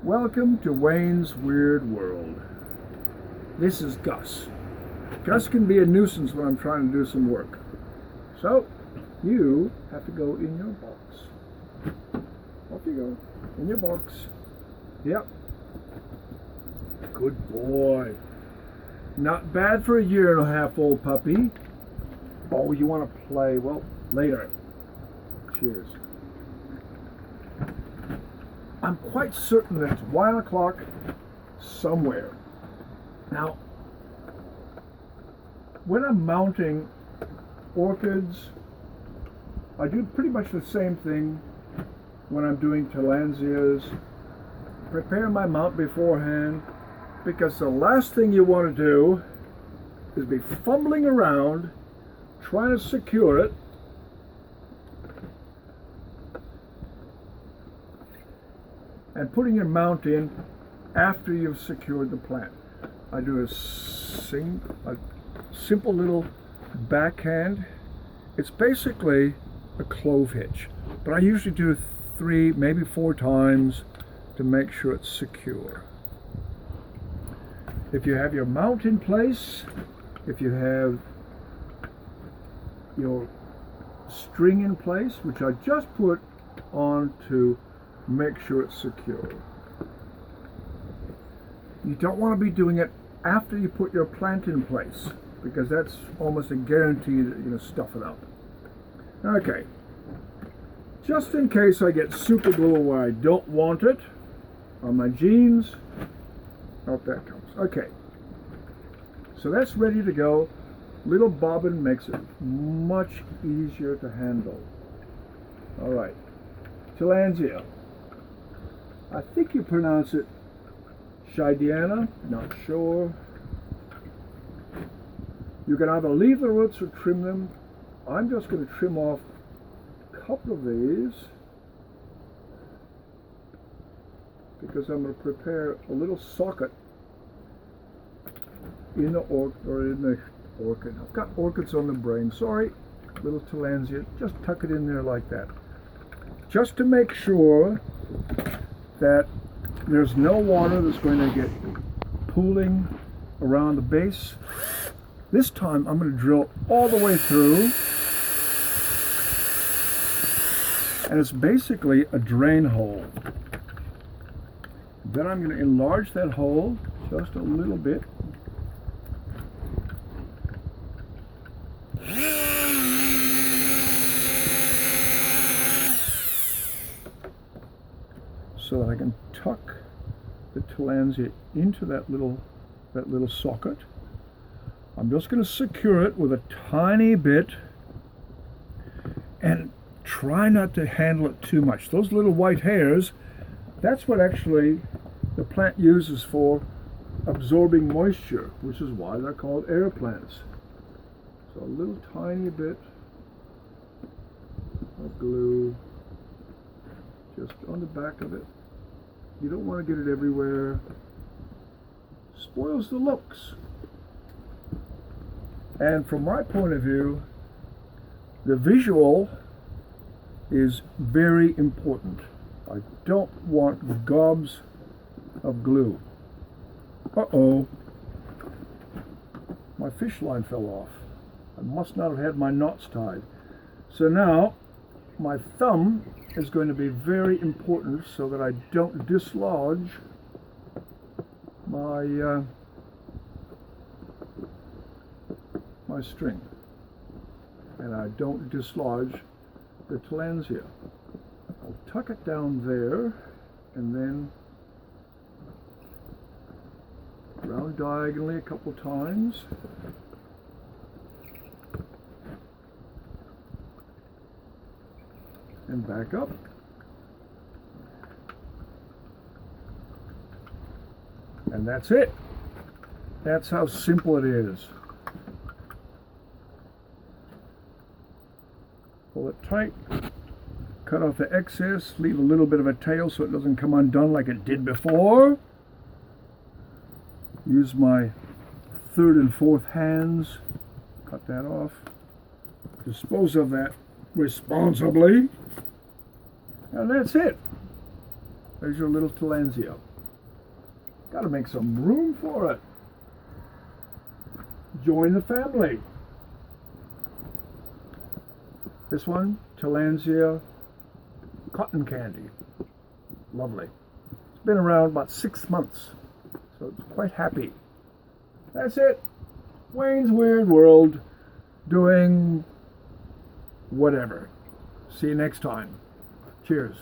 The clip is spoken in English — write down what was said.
Welcome to Wayne's Weird World. This is Gus. Gus can be a nuisance when I'm trying to do some work. So, you have to go in your box. Off you go. In your box. Yep. Good boy. Not bad for a 1.5-year-old puppy. Oh, you want to play? Well, later. Cheers. I'm quite certain that it's 1 o'clock somewhere. Now, when I'm mounting orchids, I do pretty much the same thing when I'm doing Tillandsias. Prepare my mount beforehand, because the last thing you want to do is be fumbling around trying to secure it and putting your mount in after you've secured the plant. I do a simple little backhand. It's basically a clove hitch, but I usually do 3, maybe 4 times to make sure it's secure. If you have your mount in place, if you have your string in place, which I just put on to make sure it's secure. You don't want to be doing it after you put your plant in place, because that's almost a guarantee that you're going to stuff it up. Okay, just in case I get super glue where I don't want it on my jeans. Oh, that comes. Okay, so that's ready to go. Little bobbin makes it much easier to handle. All right, Tillandsia. I think you pronounce it Shidiana, not sure. You can either leave the roots or trim them. I'm just going to trim off a couple of these because I'm going to prepare a little socket in the orchid. I've got orchids on the brain. Sorry, little Tillandsia. Just tuck it in there like that, just to make sure that there's no water that's going to get pooling around the base. This time I'm going to drill all the way through, and it's basically a drain hole. Then I'm going to enlarge that hole just a little bit. So that I can tuck the Tillandsia into that little socket. I'm just going to secure it with a tiny bit and try not to handle it too much. Those little white hairs, that's what actually the plant uses for absorbing moisture, which is why they're called air plants. So a little tiny bit of glue just on the back of it. You don't want to get it everywhere. Spoils the looks. And from my point of view, the visual is very important. I don't want gobs of glue. Uh-oh. My fish line fell off. I must not have had my knots tied. So now my thumb is going to be very important so that I don't dislodge my my string, and I don't dislodge the Tillandsia. I'll tuck it down there and then round diagonally a couple times. And back up. And that's it. That's how simple it is. Pull it tight, cut off the excess, leave a little bit of a tail so it doesn't come undone like it did before. Use my 3rd and 4th hands, cut that off. Dispose of that responsibly. And that's it. There's your little Tillandsia. Got to make some room for it. Join the family. This one, Tillandsia cotton candy. Lovely. It's been around about 6 months, so it's quite happy. That's it. Wayne's Weird World, doing whatever. See you next time. Cheers.